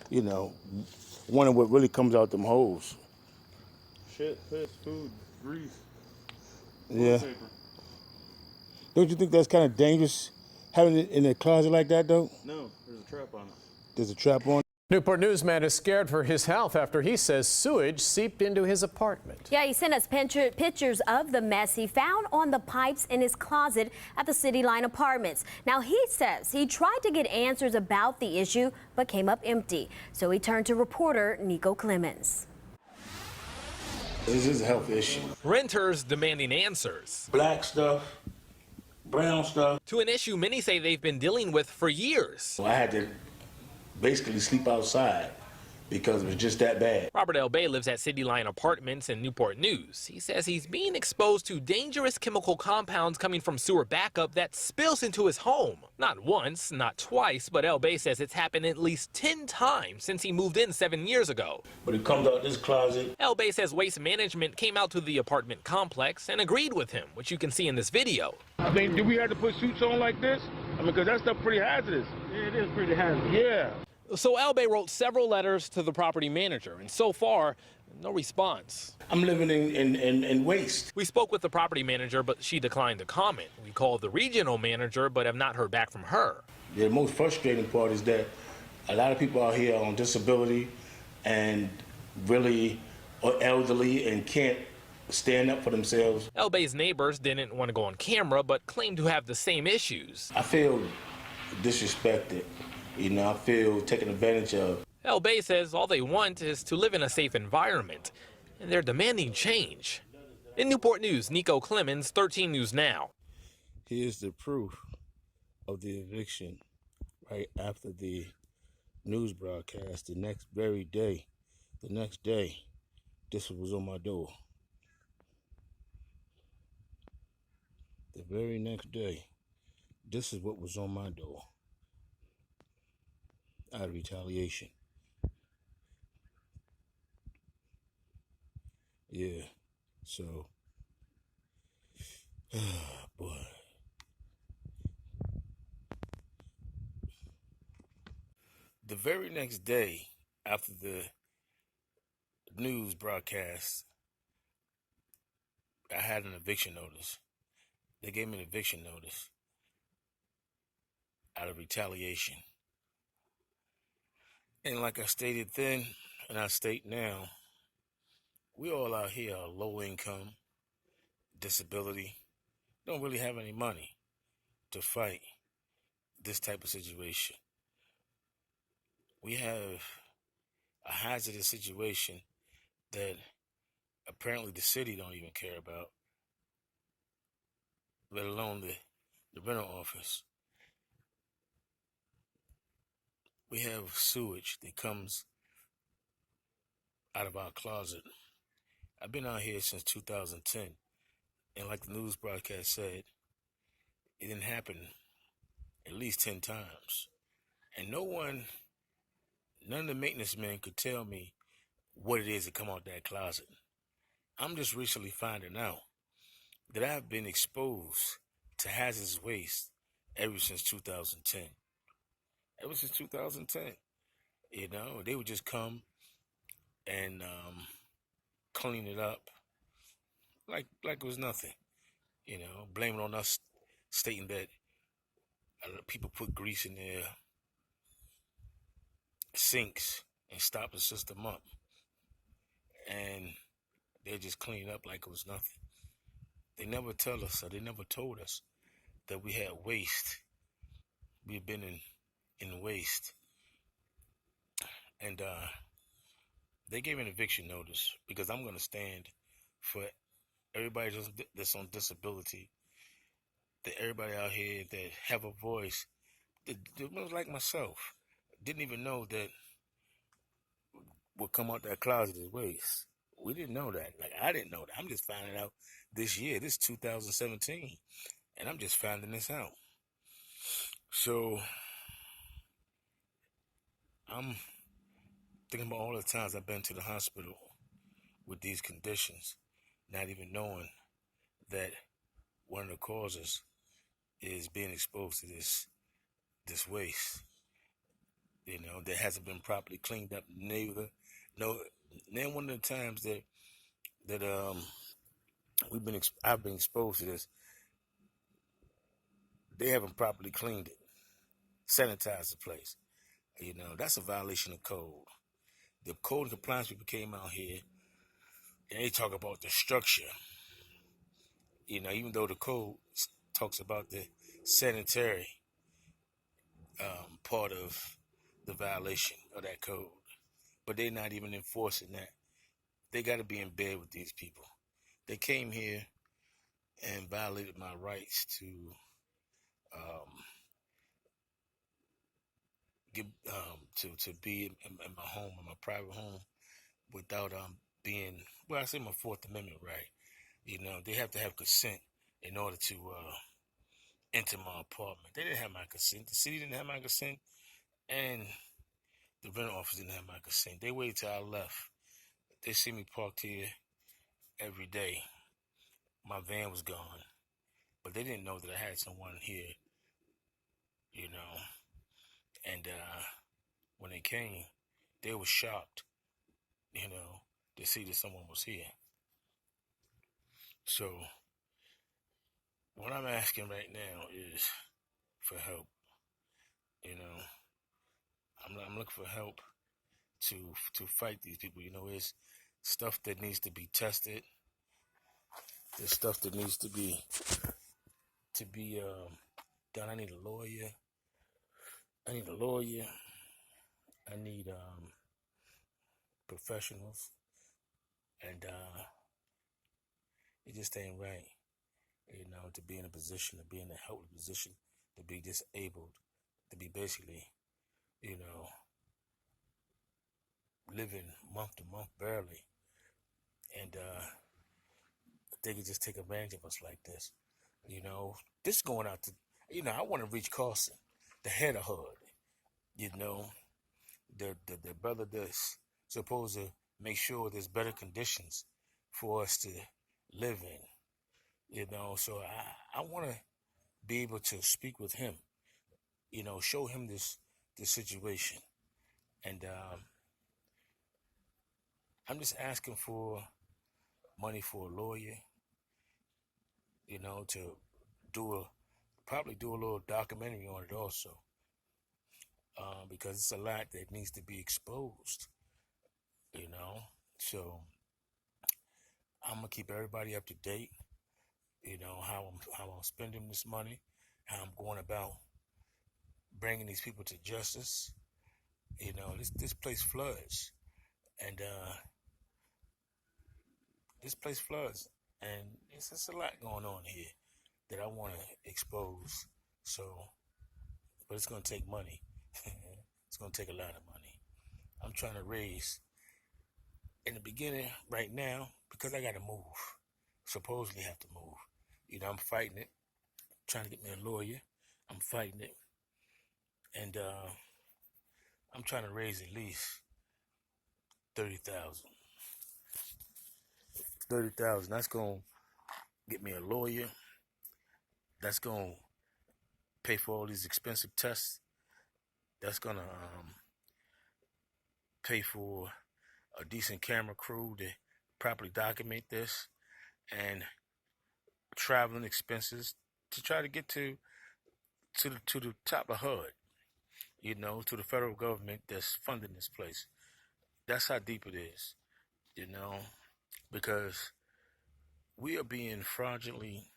you know, wondering what really comes out them holes. Shit, piss, food, grease, Yeah. toilet paper. Don't you think that's kind of dangerous, having it in a closet like that, though? No, there's a trap on it. There's a trap on it. Newport newsman is scared for his health after he says sewage seeped into his apartment. Yeah, he sent us pictures of the mess he found on the pipes in his closet at the City Line Apartments. Now, he says he tried to get answers about the issue, but came up empty. So he turned to reporter Nico Clemens. This is a health issue. Renters demanding answers. Black stuff, brown stuff. To an issue many say they've been dealing with for years. So I had to basically sleep outside because it was just that bad. Robert El-Bey lives at City Line Apartments in Newport News. He says he's being exposed to dangerous chemical compounds coming from sewer backup that spills into his home. Not once, not twice, but El-Bey says it's happened at least 10 times since he moved in 7 years ago. But it comes out this closet. El-Bey says Waste Management came out to the apartment complex and agreed with him, which you can see in this video. I mean, do we have to put suits on like this? I mean, because that stuff pretty hazardous. Yeah, it is pretty hazardous. Yeah. So El-Bey wrote several letters to the property manager, and so far, no response. I'm living in waste. We spoke with the property manager, but she declined to comment. We called the regional manager, but have not heard back from her. The most frustrating part is that a lot of people out here are on disability and really are elderly and can't stand up for themselves. El-Bey's neighbors didn't want to go on camera, but claimed to have the same issues. I feel disrespected. You know, I feel taken advantage of. El-Bey says all they want is to live in a safe environment, and they're demanding change. In Newport News, Nico Clemens, 13 News Now. Here's the proof of the eviction right after the news broadcast. The next day, this was on my door. The very next day, this is what was on my door. Out of retaliation. Yeah, so, boy. The very next day after the news broadcast, I had an eviction notice. They gave me an eviction notice out of retaliation. And like I stated then, and I state now, we all out here are low income, disability, don't really have any money to fight this type of situation. We have a hazardous situation that apparently the city don't even care about, let alone the rental office. We have sewage that comes out of our closet. I've been out here since 2010, and like the news broadcast said, it didn't happen at least 10 times. And none of the maintenance men could tell me what it is that come out that closet. I'm just recently finding out that I've been exposed to hazardous waste ever since 2010. Ever since 2010, you know, they would just come and clean it up like it was nothing, you know, blaming on us, stating that people put grease in their sinks and stop the system up, and they just clean it up like it was nothing. They never tell us, or they never told us that we had waste. We've been in waste. And they gave an eviction notice because I'm going to stand for everybody that's on disability, that everybody out here that have a voice, that was like myself, didn't even know that what come out that closet is waste. We didn't know that. Like, I didn't know that. I'm just finding out this year. This is 2017. And I'm just finding this out. So I'm thinking about all the times I've been to the hospital with these conditions, not even knowing that one of the causes is being exposed to this waste. that hasn't been properly cleaned up neither. No, then one of the times that I've been exposed to this, they haven't properly cleaned it, sanitized the place. That's a violation of code. The code and compliance people came out here and they talk about the structure. Even though the code talks about the sanitary part of the violation of that code, but they're not even enforcing that. They got to be in bed with these people. They came here and violated my rights to to be in my home, in my private home, without being, well, I say my Fourth Amendment right. They have to have consent in order to enter my apartment. They didn't have my consent. The city didn't have my consent, and the rental office didn't have my consent. They waited till I left. They see me parked here every day. My van was gone, but they didn't know that I had someone here, and when they came, they were shocked, to see that someone was here. So what I'm asking right now is for help. I'm looking for help to fight these people. It's stuff that needs to be tested. There's stuff that needs to be done. I need a lawyer. I need professionals, and it just ain't right, to be in a position, to be in a helpless position, to be disabled, to be basically, living month to month barely, and they could just take advantage of us like this. This going out to, I want to reach Carson, the head of HUD, the brother that's supposed to make sure there's better conditions for us to live in, so I want to be able to speak with him, show him this situation, and I'm just asking for money for a lawyer, to probably do a little documentary on it also, because it's a lot that needs to be exposed, so I'm gonna keep everybody up to date, how I'm spending this money, how I'm going about bringing these people to justice. This place floods, and it's just a lot going on here that I want to expose. So, but it's gonna take money. It's gonna take a lot of money. I'm trying to raise in the beginning right now because I gotta move. Supposedly have to move. I'm fighting it, trying to get me a lawyer. I'm fighting it, and I'm trying to raise at least $30,000. $30,000. That's gonna get me a lawyer. That's gonna pay for all these expensive tests. That's gonna pay for a decent camera crew to properly document this, and traveling expenses to try to get to the top of HUD, to the federal government that's funding this place. That's how deep it is, because we are being fraudulently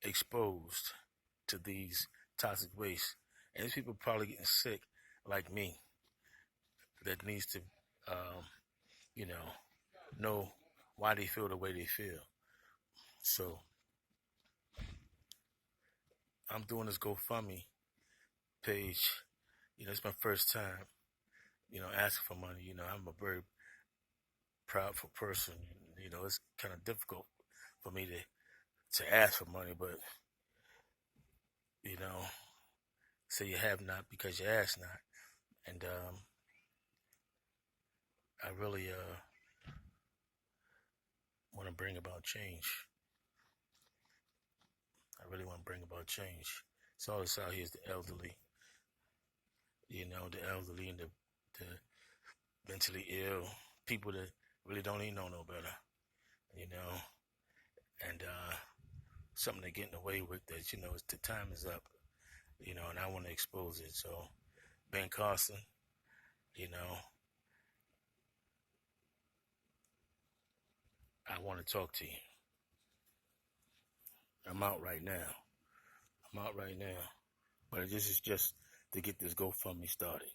exposed to these toxic wastes, and these people probably getting sick like me that needs to, know why they feel the way they feel. So I'm doing this GoFundMe page. It's my first time, asking for money. I'm a very proudful person. It's kind of difficult for me to ask for money, but, say you have not because you ask not. And I really want to bring about change. I really want to bring about change. So all this out here is the elderly. you know, the elderly and the mentally ill, people that really don't even know no better, you know, and something they're getting away with that, you know, the time is up, you know, and I want to expose it. So, Ben Carson, you know, I want to talk to you. I'm out right now. But this is just to get this GoFundMe started.